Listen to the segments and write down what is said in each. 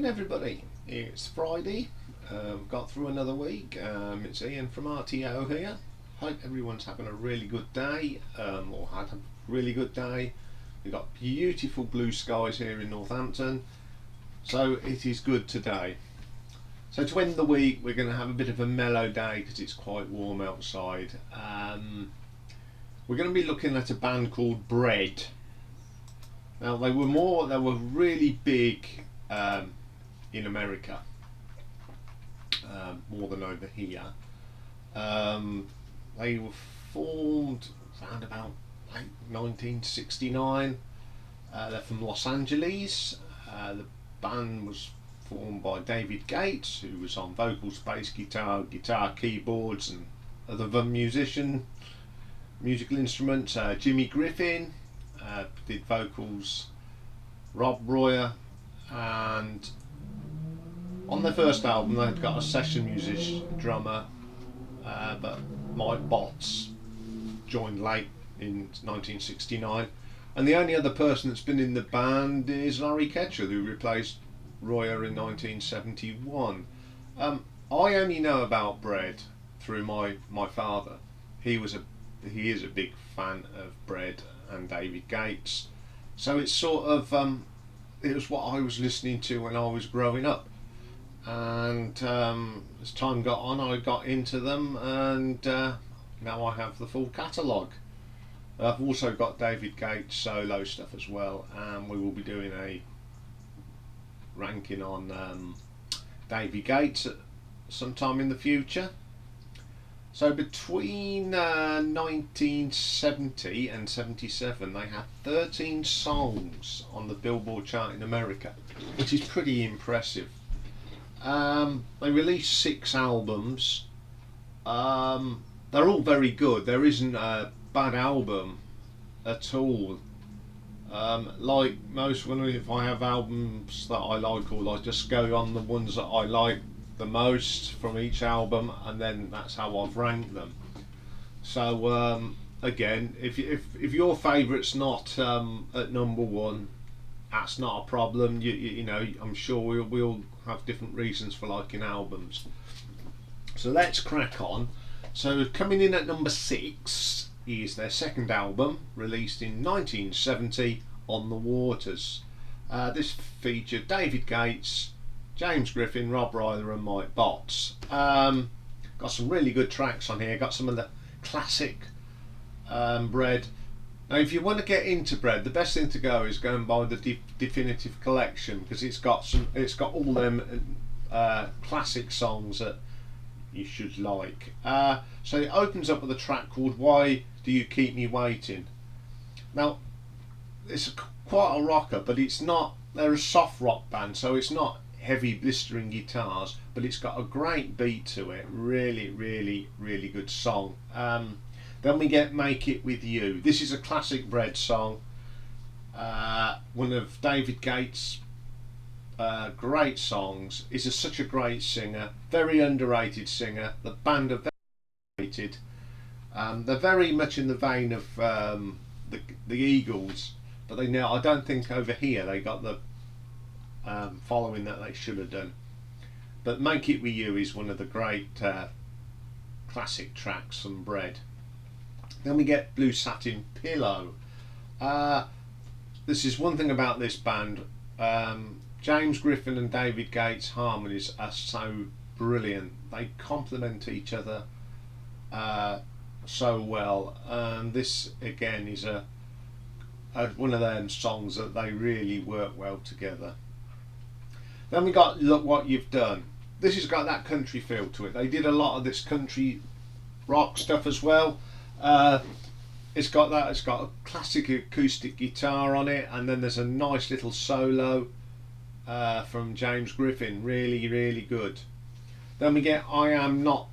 afternoon, everybody. It's Friday. Got through another week. It's Ian from RTO here. Hope everyone's having a really good day, or had a really good day. We've got beautiful blue skies here in Northampton, so it is good today. So to end the week, we're going to have a bit of a mellow day because it's quite warm outside. We're going to be looking at a band called Bread. Now they were really big in America, more than over here. They were formed around about 1969. They're from Los Angeles. The band was formed by David Gates, who was on vocals, bass guitar, keyboards and other musical instruments. Jimmy Griffin did vocals, Rob Royer, and on their first album they've got a session musician, drummer, but Mike Botts joined late in 1969, and the only other person that's been in the band is Larry Ketchell, who replaced Royer in 1971. I only know about Bread through my father. He is a big fan of Bread and David Gates, so it's sort of it was what I was listening to when I was growing up, and as time got on I got into them, and now I have the full catalogue. I've also got David Gates solo stuff as well, and we will be doing a ranking on David Gates at some time in the future. So between 1970 and 77 they had 13 songs on the Billboard chart in America, which is pretty impressive. They released 6 albums. They're all very good. There isn't a bad album at all. Like most, if I have albums that I like, or I just go on the ones that I like the most from each album, and then that's how I've ranked them. So again, if your favourite's not at number one, that's not a problem. You know, I'm sure we'll have different reasons for liking albums. So let's crack on. So coming in at number 6 is their second album, released in 1970, On the Waters. This featured David Gates, James Griffin, Rob Royer and Mike Botts. Got some really good tracks on here. Got some of the classic Bread. Now if you want to get into Bread, the best thing to go is go and buy the definitive collection, because it's got all them classic songs that you should like. So it opens up with a track called Why Do You Keep Me Waiting. Now it's quite a rocker, but it's not. They're a soft rock band, so it's not heavy blistering guitars, but it's got a great beat to it. Really good song. Then we get Make It With You. This is a classic Bread song, one of David Gates' great songs. He's such a great singer, very underrated singer. The band are very underrated. They're very much in the vein of the Eagles, but I don't think over here they got the following that they should have done. But Make It With You is one of the great classic tracks from Bread. Then we get Blue Satin Pillow. This is one thing about this band. James Griffin and David Gates' harmonies are so brilliant. They complement each other so well. This again is one of them songs that they really work well together. Then we got Look What You've Done. This has got that country feel to it. They did a lot of this country rock stuff as well. It's got a classic acoustic guitar on it, and then there's a nice little solo from James Griffin. Really good. Then we get I Am That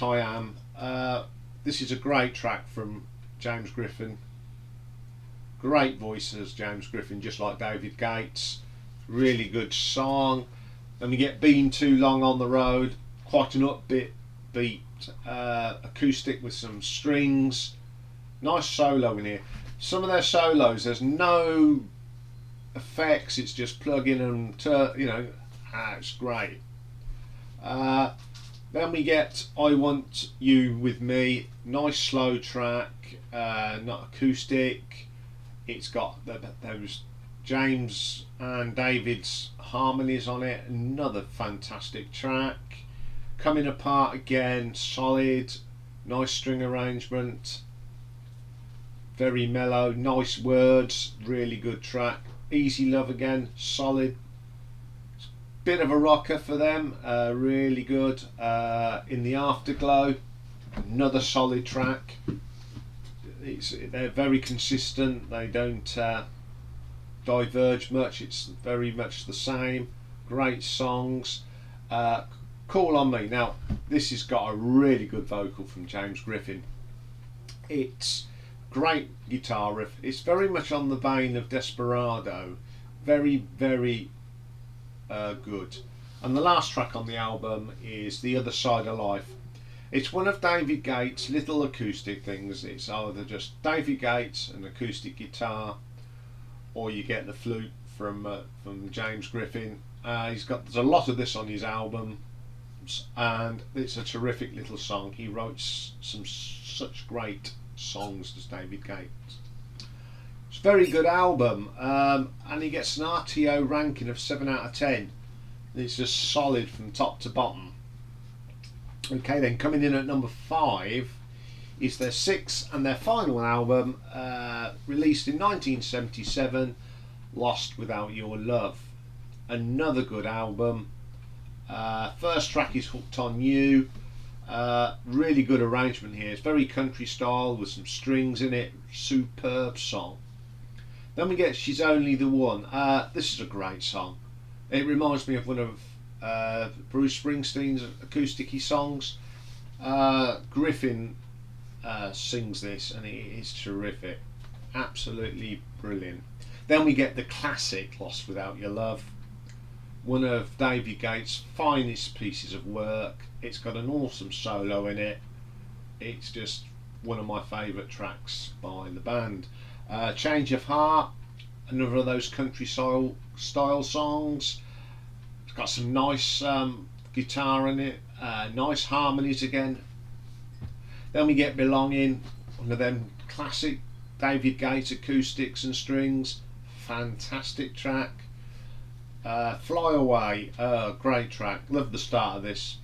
I Am. This is a great track from James Griffin. Great voices, James Griffin, just like David Gates. Really good song. Then we get Been Too Long on the Road. Quite an upbeat beat, acoustic with some strings. Nice solo in here. Some of their solos, there's no effects. It's just plug in and it's great. Then we get I Want You With Me, nice slow track, not acoustic. It's got those James and David's harmonies on it, another fantastic track. Coming Apart again, solid, nice string arrangement, very mellow, nice words, really good track. Easy Love again, solid. Bit of a rocker for them, really good. In the Afterglow, another solid track. They're very consistent, they don't diverge much, it's very much the same. Great songs. Call On Me. Now, this has got a really good vocal from James Griffin. It's great guitar riff. It's very much on the vein of Desperado. Very, very good. And the last track on the album is The Other Side of Life. It's one of David Gates' little acoustic things. It's either just David Gates, an acoustic guitar, or you get the flute from James Griffin. There's a lot of this on his album, and it's a terrific little song. He wrote such great songs as David Gates. It's a very good album, and he gets an RTO ranking of 7 out of 10. It's just solid from top to bottom. Okay, then coming in at number 5 is their 6th and their final album, released in 1977, Lost Without Your Love. Another good album. First track is Hooked on You. Really good arrangement here. It's very country style with some strings in it. Superb song. Then we get She's Only the One. This is a great song. It reminds me of one of Bruce Springsteen's acoustic-y songs. Griffin sings this, and it is terrific. Absolutely brilliant. Then we get the classic Lost Without Your Love. One of David Gates' finest pieces of work. It's got an awesome solo in it. It's just one of my favourite tracks by the band. Change of Heart, another of those country style songs. It's got some nice guitar in it, nice harmonies again. Then we get Belonging, one of them classic David Gates acoustics and strings. Fantastic track. Fly Away, great track. Love the start of this.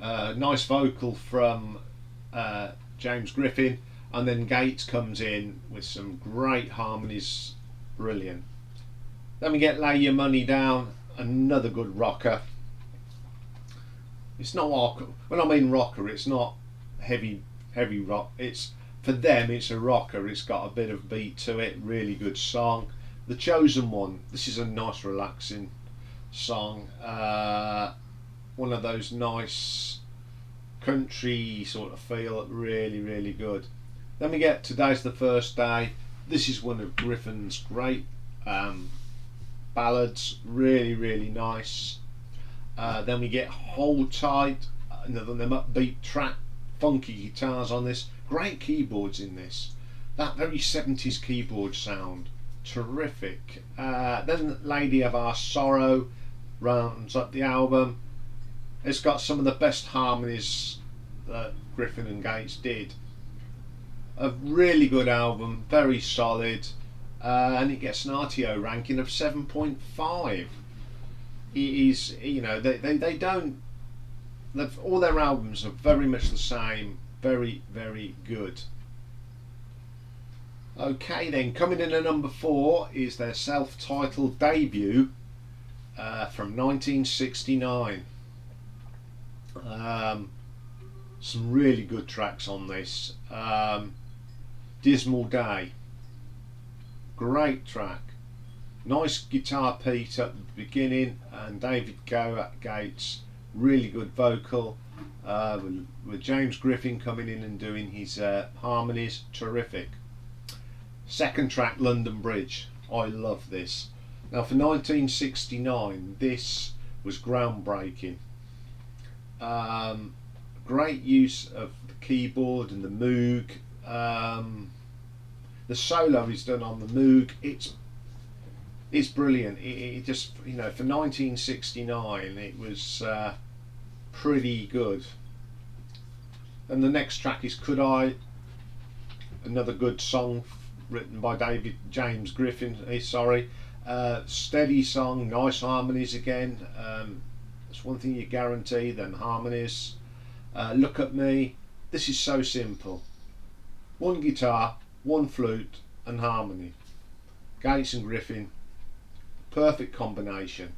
Nice vocal from James Griffin, and then Gates comes in with some great harmonies. Brilliant. Then we get Lay Your Money Down, another good rocker. It's not rocker. When I mean rocker, it's not heavy rock. It's, for them, it's a rocker. It's got a bit of beat to it. Really good song. The Chosen One. This is a nice, relaxing song. One of those nice country sort of feel. Really, really good. Then we get Today's the First Day. This is one of Griffin's great ballads. Really, really nice. Then we get Hold Tight, another of them upbeat track. Funky guitars on this. Great keyboards in this. That very 70s keyboard sound. Terrific. Then Lady of Our Sorrow rounds up the album. It's got some of the best harmonies that Griffin and Gates did. A really good album, very solid, and it gets an RTO ranking of 7.5. It is, they don't. All their albums are very much the same. Very, very good. Okay, then coming in at number 4 is their self-titled debut from 1969. Some really good tracks on this. Dismal Day, great track. Nice guitar beat at the beginning, and David Gates, really good vocal, with James Griffin coming in and doing his harmonies. Terrific. Second track, London Bridge. I love this. Now, for 1969, this was groundbreaking. Great use of the keyboard and the Moog. The solo is done on the Moog. It's It's brilliant. It just, you know, for 1969, it was pretty good. And the next track is Could I, another good song written by David James Griffin. Sorry, steady song, nice harmonies again. It's one thing you guarantee, them harmonies. Look at Me. This is so simple. One guitar, one flute, and harmony. Gates and Griffin, perfect combination.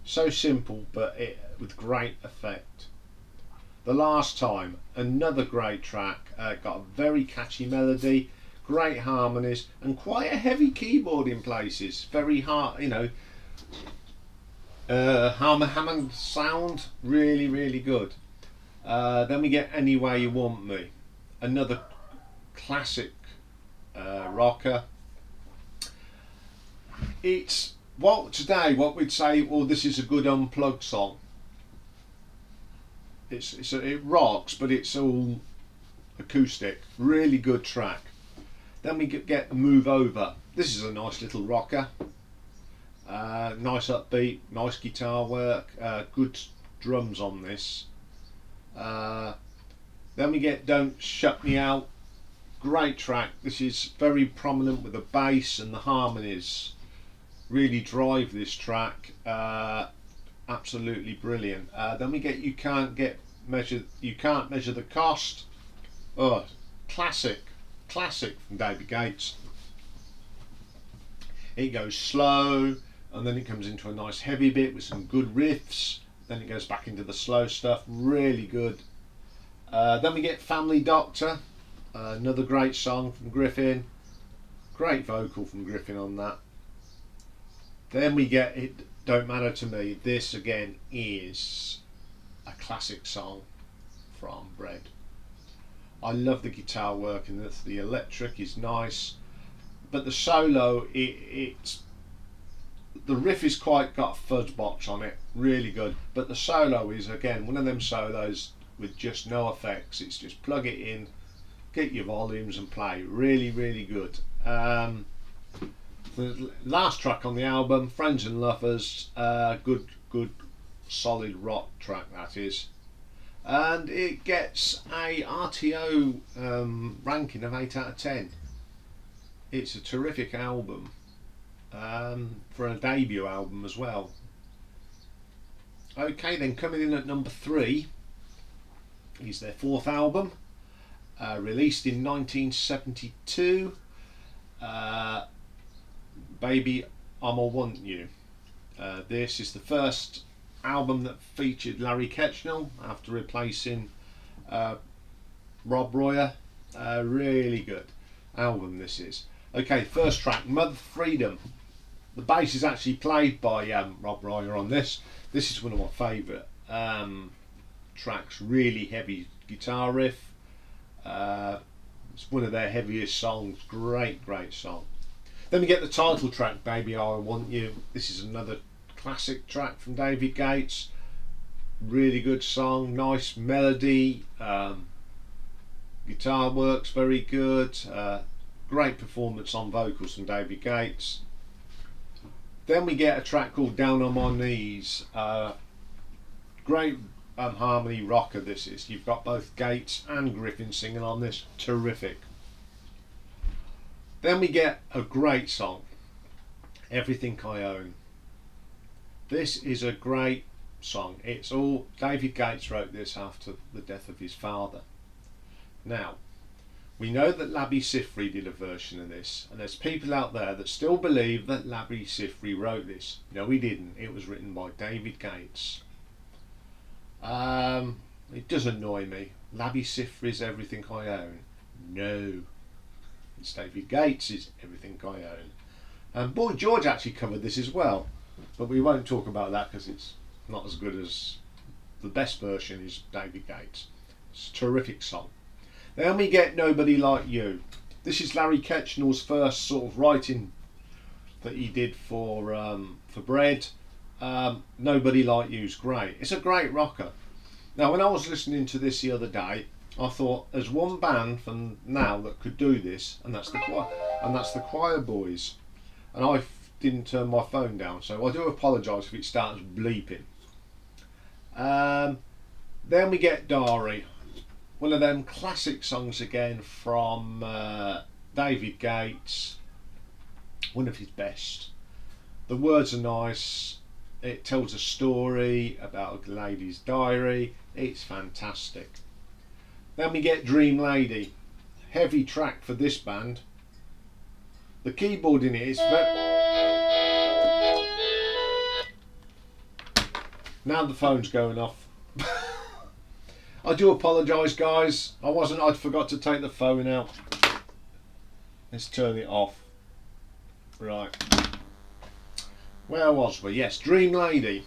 So simple, but with great effect. The Last Time, another great track. Got a very catchy melody, great harmonies, and quite a heavy keyboard in places. Very hard, you know. Hammond sound, really, really good. Then we get Any Way You Want Me, another classic rocker. It's what we'd say, well, this is a good unplugged song. It rocks, but it's all acoustic. Really good track. Then we get Move Over. This is a nice little rocker. Nice upbeat, nice guitar work, good drums on this. Then we get Don't Shut Me Out. Great track. This is very prominent with the bass and the harmonies. Really drive this track. Absolutely brilliant. Then we get You Can't Measure the Cost. Oh, classic from David Gates. It goes slow, and then it comes into a nice heavy bit with some good riffs. Then it goes back into the slow stuff. Really good. Then we get Family Doctor, another great song from Griffin. Great vocal from Griffin on that. Then we get It Don't Matter to Me. This again is a classic song from Bread. I love the guitar work and the electric is nice, but the solo, the riff is quite got a fudge box on it, really good. But the solo is again one of them solos with just no effects. It's just plug it in, get your volumes and play. Really, really good. The last track on the album, Friends and Lovers, good solid rock track that is, and it gets a RTO ranking of 8 out of 10. It's a terrific album, for a debut album as well. Okay, then coming in at number 3 is their 4th album, released in 1972, Baby I'ma Want You. This is the first album that featured Larry Ketchnell after replacing Rob Royer. Really good album this is. Okay, first track, Mother Freedom. The bass is actually played by Rob Royer on this. This is one of my favourite tracks. Really heavy guitar riff. It's one of their heaviest songs. Great song. Then we get the title track, Baby I Want You. This is another classic track from David Gates. Really good song, nice melody, guitar works very good, great performance on vocals from David Gates. Then we get a track called Down on My Knees. Great harmony rocker this is. You've got both Gates and Griffin singing on this. Terrific. Then we get a great song, Everything I Own. This is a great song. It's all David Gates wrote this after the death of his father. Now, we know that Labi Siffre did a version of this, and there's people out there that still believe that Labi Siffre wrote this. No, he didn't. It was written by David Gates. It does annoy me. Labi Siffre's Everything I Own. No. It's David Gates' Everything I Own. And Boy George actually covered this as well, but we won't talk about that because it's not as good as the best version is David Gates. It's a terrific song. Then we get Nobody Like You. This is Larry Ketchnell's first sort of writing that he did for Bread. Nobody Like You's great. It's a great rocker. Now, when I was listening to this the other day, I thought there's one band from now that could do this, and that's the Choir Boys. And I didn't turn my phone down, so I do apologise if it starts bleeping. Then we get Dari, one of them classic songs again from David Gates, one of his best. The words are nice, it tells a story about a lady's diary, it's fantastic. Then we get Dream Lady, heavy track for this band. The keyboard in it is now the phone's going off. I do apologise, guys. I forgot to take the phone out. Let's turn it off. Right. Where was we? Yes, Dream Lady.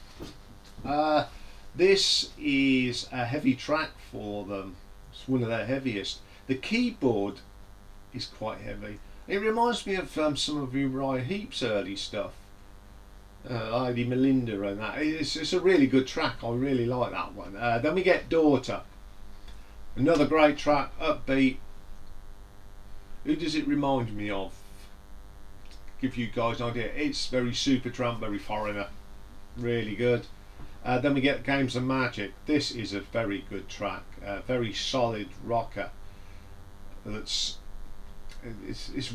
This is a heavy track for them. It's one of their heaviest. The keyboard is quite heavy. It reminds me of some of Uriah Heep's early stuff. Lady Melinda and that. It's a really good track. I really like that one. Then we get Daughter. Another great track, upbeat. Who does it remind me of? Give you guys an idea. It's very Supertramp, very Foreigner. Really good. Then we get Games of Magic. This is a very good track. Very solid rocker. It's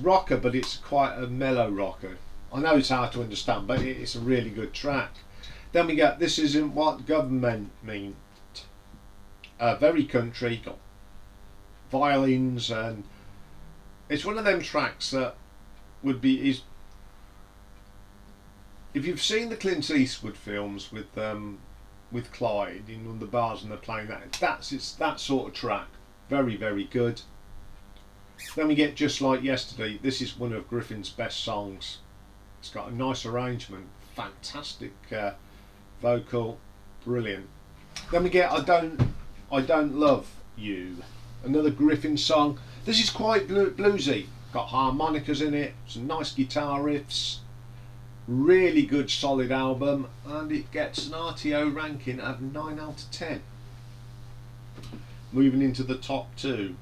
rocker, but it's quite a mellow rocker. I know it's hard to understand, but it's a really good track. Then we get This Isn't What Government Meant. Very country, got violins, and it's one of them tracks that would be if you've seen the Clint Eastwood films with Clyde in the bars and they're playing it's that sort of track. Very, very good. Then we get Just Like Yesterday. This is one of Griffin's best songs. It's got a nice arrangement, fantastic vocal, brilliant. Then we get I Don't Love You, another Griffin song. This is quite bluesy, got harmonicas in it, some nice guitar riffs, really good solid album, and it gets an RTO ranking of 9 out of 10. Moving into the top two.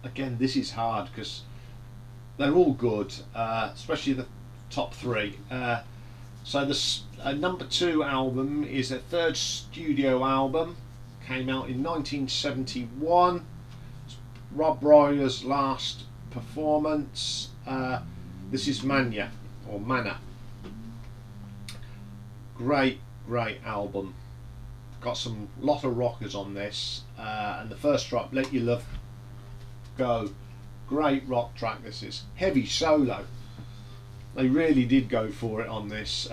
Again, this is hard because they're all good, especially the top three. So the number 2 album is their third studio album, came out in 1971. It's Rob Royer's last performance. This is Manya or Manna. Great album. Got some lot of rockers on this, and the first track, Let Your Love Go. Great rock track. This is heavy solo. They really did go for it on this.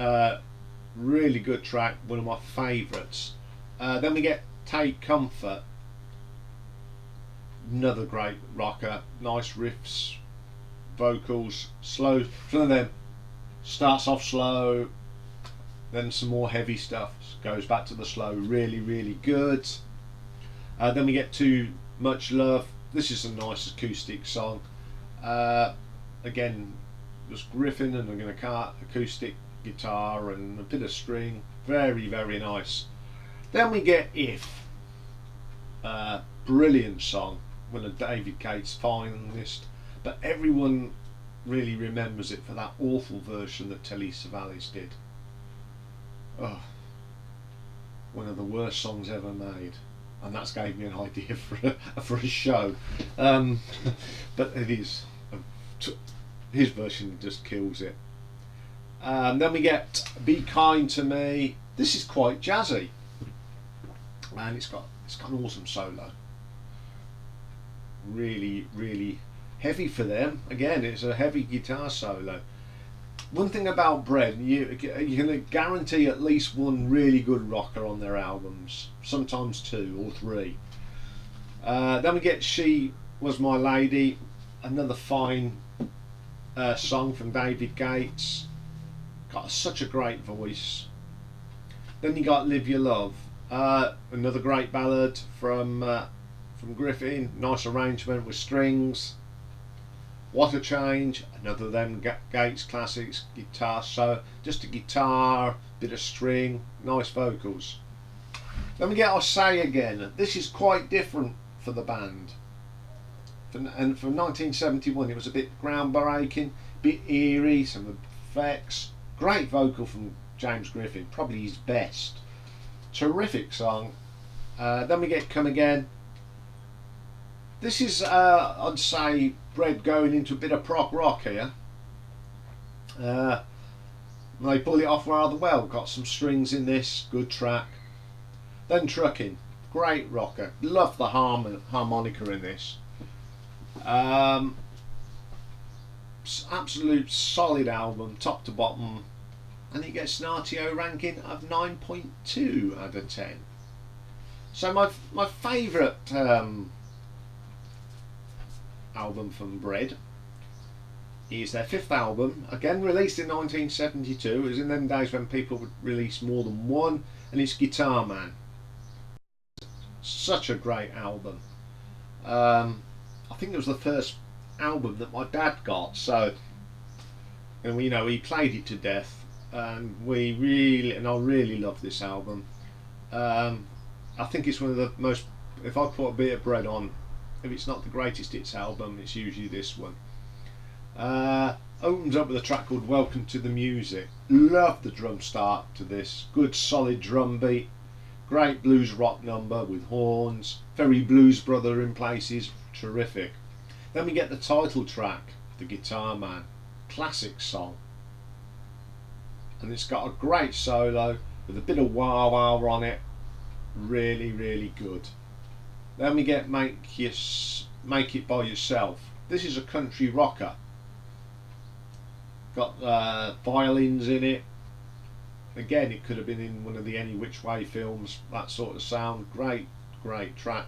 Really good track, one of my favourites. Then we get Take Comfort. Another great rocker. Nice riffs, vocals, slow. One of them starts off slow, then some more heavy stuff, goes back to the slow. Really, really good. Then we get Too Much Love. This is a nice acoustic song. Again, just Griffin and I'm going to cut acoustic guitar and a bit of string. Very, very nice. Then we get If. Brilliant song, one of David Gates' finest, but everyone really remembers it for that awful version that Telly Savalas did. Oh, one of the worst songs ever made, and that's gave me an idea for a show. But it is his version just kills it. Then we get Be Kind to Me. This is quite jazzy, and it's got an awesome solo. Really, really heavy for them. Again, it's a heavy guitar solo. One thing about Bread, you can guarantee at least one really good rocker on their albums, sometimes 2 or 3. Then we get She Was My Lady, another fine song from David Gates. Got such a great voice. Then you got Live Your Love, another great ballad from Griffin. Nice arrangement with strings. What a Change, another of them Gates classics, guitar, so just a guitar, bit of string, nice vocals. Then we get I Say Again. This is quite different for the band, and for 1971 it was a bit groundbreaking, bit eerie, some effects. Great vocal from James Griffin, probably his best. Terrific song. Then we get Come Again. This is, I'd say, Bread going into a bit of prog rock here. They pull it off rather well. Got some strings in this, good track. Then Trucking, great rocker. Love the harmonica in this. Absolute solid album, top to bottom, and it gets an RTO ranking of 9.2 out of 10. So my favourite album from Bread is their fifth album, again released in 1972. It was in them days when people would release more than one, and it's Guitar Man. Such a great album. I think it was the first album that my dad got, so, and we know he played it to death, and I really love this album. I think it's one of the most, if I put a bit of Bread on, if it's not the greatest hits album, it's usually this one. Opens up with a track called Welcome to the Music. Love the drum start to this, good solid drum beat, great blues rock number with horns, very Blues Brother in places, terrific. Then we get the title track, The Guitar Man, classic song, and it's got a great solo with a bit of wah wah on it, really good. Then we get Make It By Yourself. This is a country rocker, got violins in it. Again, it could have been in one of the Any Which Way films, that sort of sound. Great track.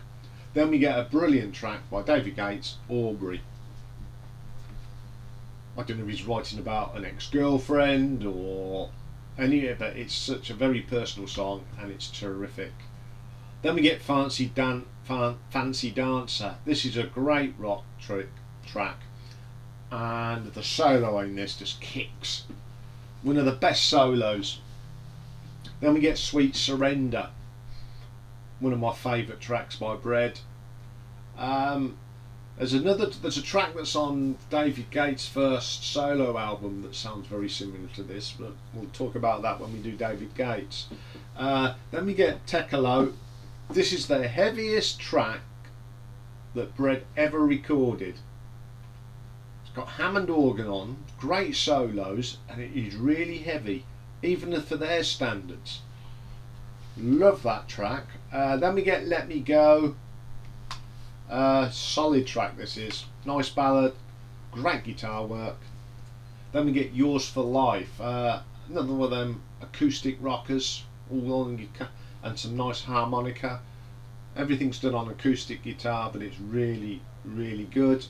Then we get a brilliant track by David Gates, Aubrey. I don't know if he's writing about an ex-girlfriend or any, but it's such a very personal song and it's terrific. Then we get Fancy Dancer. This is a great rock track, and the solo in this just kicks. One of the best solos. Then we get Sweet Surrender, one of my favourite tracks by Bread. There's a track that's on David Gates' first solo album that sounds very similar to this, but we'll talk about that when we do David Gates. Then we get Tekalo. This is the heaviest track that Bread ever recorded. It's got Hammond organ on, great solos, and it is really heavy, even for their standards. Love that track. Then we get Let Me Go. Solid track this is. Nice ballad, great guitar work. Then we get Yours for Life. Another one of them acoustic rockers, all on guitar, and some nice harmonica. Everything's done on acoustic guitar, but it's really good.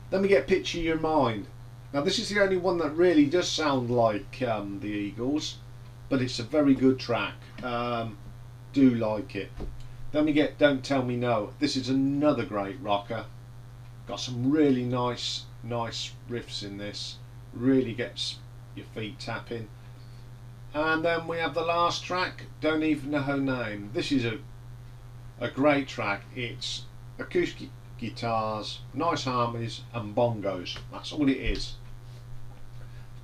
Then we get Picture Your Mind. Now this is the only one that really does sound like the Eagles, but it's a very good track. Do like it. Then we get Don't Tell Me No. This is another great rocker. Got some really nice riffs in this. Really gets your feet tapping. And then we have the last track, Don't Even Know Her Name. This is a great track. It's acoustic guitars, nice harmonies and bongos. That's all it is.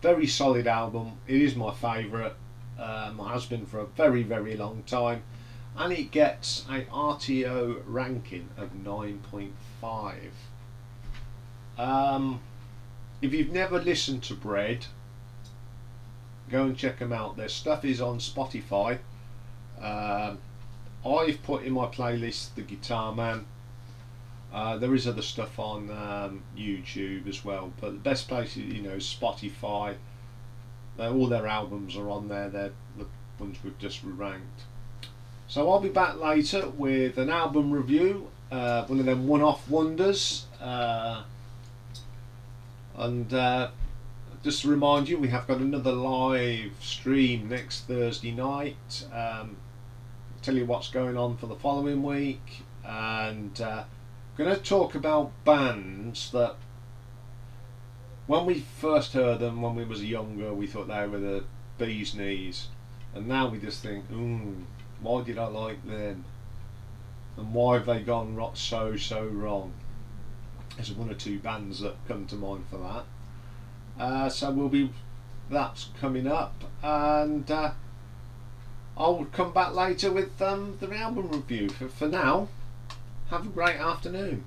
Very solid album. It is my favourite. My husband for a very long time, and it gets a RTO ranking of 9.5. If you've never listened to Bread, go and check them out. Their stuff is on Spotify. I've put in my playlist The Guitar Man. There is other stuff on YouTube as well, but the best place is, Spotify. All their albums are on there. They're the ones we've just ranked. So I'll be back later with an album review, one of them one-off wonders, and just to remind you, we have got another live stream next Thursday night. Tell you what's going on for the following week, and going to talk about bands that when we first heard them when we was younger, we thought they were the bee's knees, and now we just think, why did I like them, and why have they gone so wrong? There's one or two bands that come to mind for that. So we'll be that's coming up, and I'll come back later with the album review. For now, have a great afternoon.